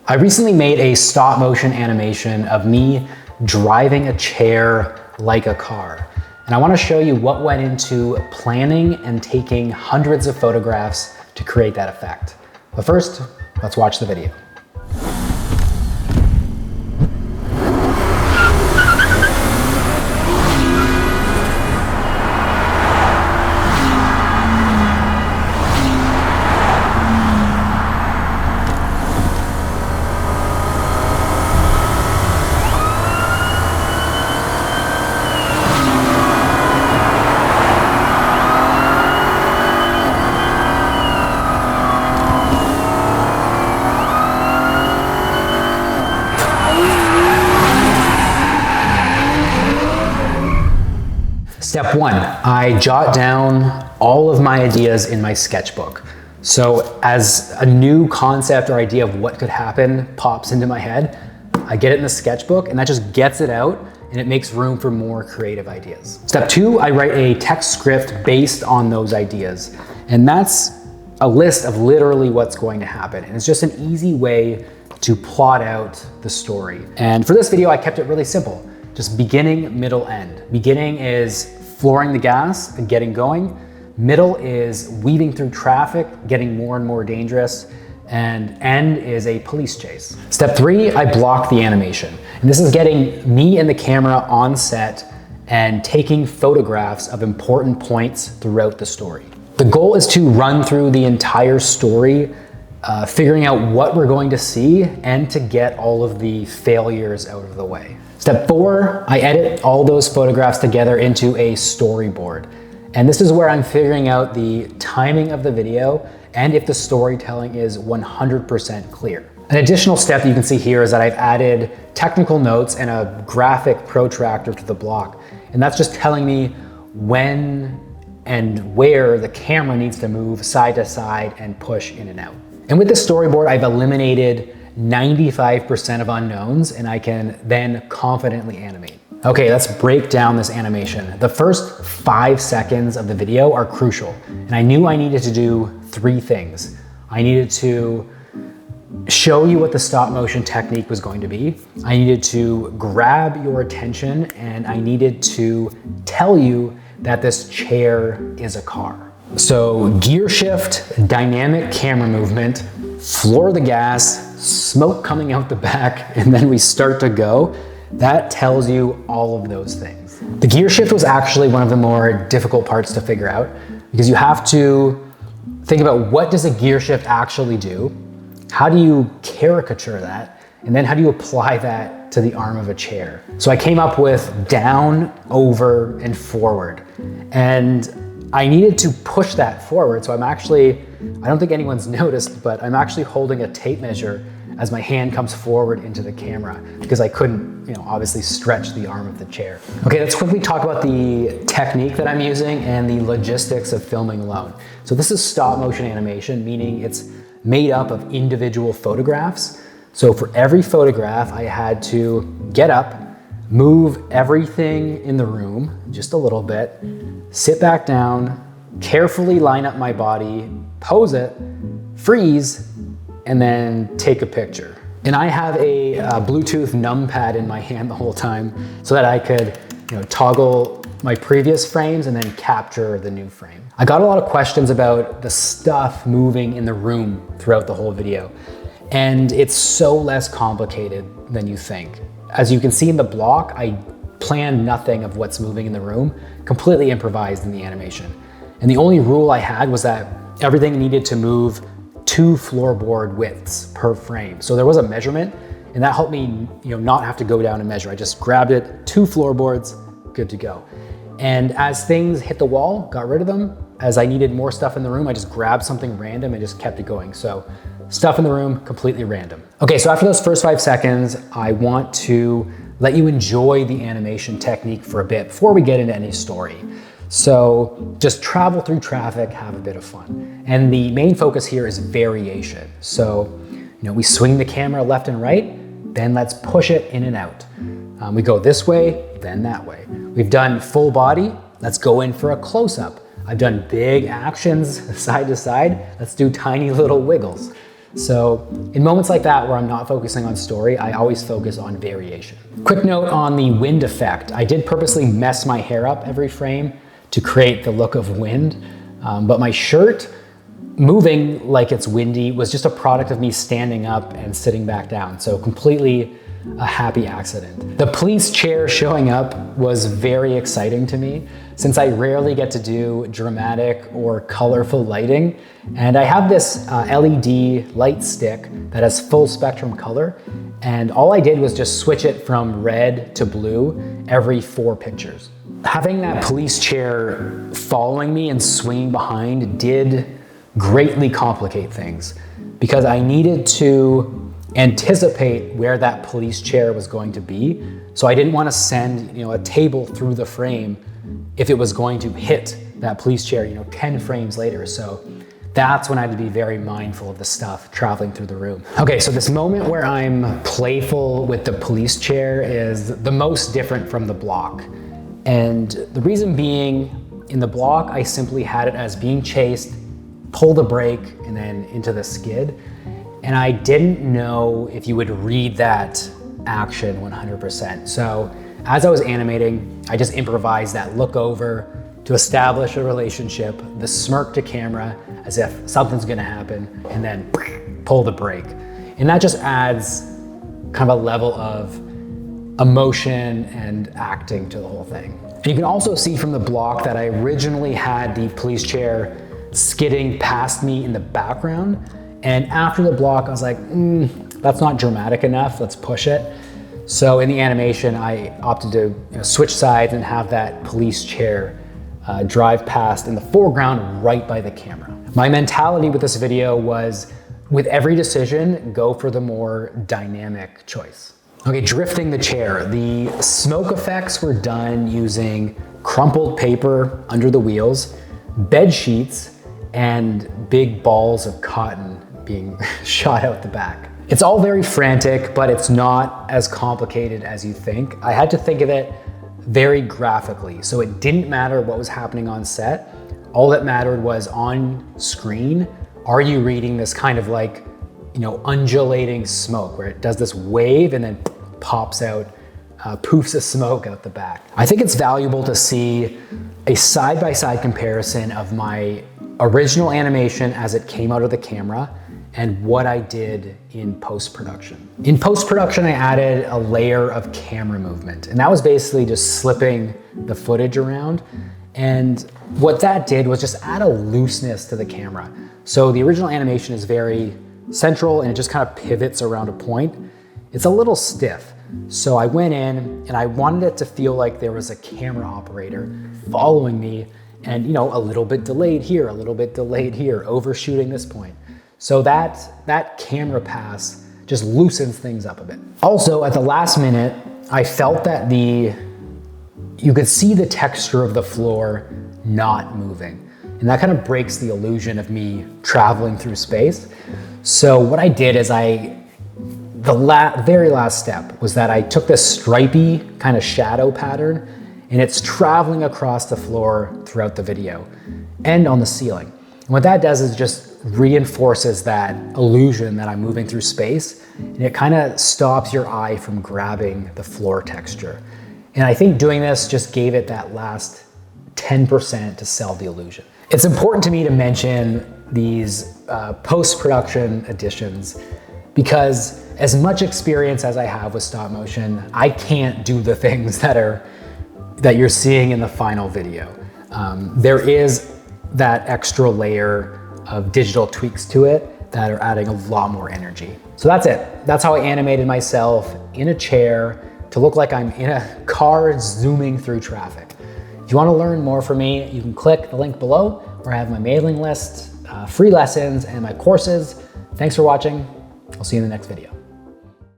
I recently made a stop motion animation of me driving a chair like a car. And I want to show you what went into planning and taking hundreds of photographs to create that effect. But first, let's watch the video. Step one, I jot down all of my ideas in my sketchbook. So as a new concept or idea of what could happen pops into my head, I get it in the sketchbook and that just gets it out and it makes room for more creative ideas. Step two, I write a text script based on those ideas. And that's a list of literally what's going to happen. And it's just an easy way to plot out the story. And for this video, I kept it really simple. Just beginning, middle, end. Beginning is flooring the gas and getting going. Middle is weaving through traffic, getting more and more dangerous. And end is a police chase. Step three, I block the animation. And this is getting me and the camera on set and taking photographs of important points throughout the story. The goal is to run through the entire story, figuring out what we're going to see and to get all of the failures out of the way. Step four, I edit all those photographs together into a storyboard. And this is where I'm figuring out the timing of the video and if the storytelling is 100% clear. An additional step that you can see here is that I've added technical notes and a graphic protractor to the block. And that's just telling me when and where the camera needs to move side to side and push in and out. And with this storyboard, I've eliminated 95% of unknowns and I can then confidently animate. Okay, let's break down this animation. The first 5 seconds of the video are crucial. And I knew I needed to do 3 things. I needed to show you what the stop motion technique was going to be. I needed to grab your attention and I needed to tell you that this chair is a car. So gear shift, dynamic camera movement, floor the gas, smoke coming out the back, and then we start to go. That tells you all of those things. The gear shift was actually one of the more difficult parts to figure out because you have to think about what does a gear shift actually do? How do you caricature that? And then how do you apply that to the arm of a chair? So I came up with down, over, and forward. And I needed to push that forward. So I don't think anyone's noticed, but I'm actually holding a tape measure as my hand comes forward into the camera because I couldn't, obviously stretch the arm of the chair. Okay, let's quickly talk about the technique that I'm using and the logistics of filming alone. So this is stop motion animation, meaning it's made up of individual photographs. So for every photograph, I had to get up, move everything in the room just a little bit, sit back down, carefully line up my body, pose it, freeze, and then take a picture. And I have a Bluetooth numpad in my hand the whole time so that I could toggle my previous frames and then capture the new frame. I got a lot of questions about the stuff moving in the room throughout the whole video. And it's so less complicated than you think. As you can see in the block, I planned nothing of what's moving in the room, completely improvised in the animation. And the only rule I had was that everything needed to move 2 floorboard widths per frame. So there was a measurement and that helped me not have to go down and measure. I just grabbed it, 2 floorboards, good to go. And as things hit the wall, got rid of them. As I needed more stuff in the room, I just grabbed something random and just kept it going. So stuff in the room, completely random. Okay, so after those first 5 seconds, I want to let you enjoy the animation technique for a bit before we get into any story. So just travel through traffic, have a bit of fun. And the main focus here is variation. So, we swing the camera left and right, then let's push it in and out. We go this way, then that way. We've done full body, let's go in for a close-up. I've done big actions side to side, let's do tiny little wiggles. So in moments like that where I'm not focusing on story, I always focus on variation. Quick note on the wind effect. I did purposely mess my hair up every frame to create the look of wind, but my shirt moving like it's windy was just a product of me standing up and sitting back down. So completely a happy accident. The police chair showing up was very exciting to me since I rarely get to do dramatic or colorful lighting. And I have this LED light stick that has full spectrum color. And all I did was just switch it from red to blue every 4 pictures. Having that police chair following me and swinging behind did greatly complicate things because I needed to anticipate where that police chair was going to be. So I didn't want to send, a table through the frame if it was going to hit that police chair, 10 frames later. So that's when I had to be very mindful of the stuff traveling through the room. Okay, so this moment where I'm playful with the police chair is the most different from the block. And the reason being, in the block, I simply had it as being chased, pull the brake, and then into the skid. And I didn't know if you would read that action 100%. So as I was animating, I just improvised that look over to establish a relationship, the smirk to camera as if something's gonna happen, and then pull the brake. And that just adds kind of a level of emotion and acting to the whole thing. And you can also see from the block that I originally had the police chair skidding past me in the background. And after the block, I was like, that's not dramatic enough, let's push it. So in the animation, I opted to switch sides and have that police chair drive past in the foreground right by the camera. My mentality with this video was, with every decision, go for the more dynamic choice. Okay, drifting the chair. The smoke effects were done using crumpled paper under the wheels, bed sheets, and big balls of cotton being shot out the back. It's all very frantic, but it's not as complicated as you think. I had to think of it very graphically, so it didn't matter what was happening on set. All that mattered was on screen, are you reading this kind of like, undulating smoke where it does this wave and then pops out, poofs of smoke out the back. I think it's valuable to see a side-by-side comparison of my original animation as it came out of the camera and what I did in post-production. In post-production, I added a layer of camera movement, and that was basically just slipping the footage around. And what that did was just add a looseness to the camera. So the original animation is very central and it just kind of pivots around a point. It's a little stiff. So I went in and I wanted it to feel like there was a camera operator following me and, a little bit delayed here, a little bit delayed here, overshooting this point. So that camera pass just loosens things up a bit. Also, at the last minute, I felt that you could see the texture of the floor not moving. And that kind of breaks the illusion of me traveling through space. So what I did is the very last step was that I took this stripy kind of shadow pattern and it's traveling across the floor throughout the video and on the ceiling. And what that does is just reinforces that illusion that I'm moving through space, and it kind of stops your eye from grabbing the floor texture. And I think doing this just gave it that last 10% to sell the illusion. It's important to me to mention these post-production additions because as much experience as I have with stop motion, I can't do the things that you're seeing in the final video. There is that extra layer of digital tweaks to it that are adding a lot more energy. So that's it. That's how I animated myself in a chair to look like I'm in a car zooming through traffic. If you want to learn more from me, you can click the link below where I have my mailing list, free lessons, and my courses. Thanks for watching. I'll see you in the next video.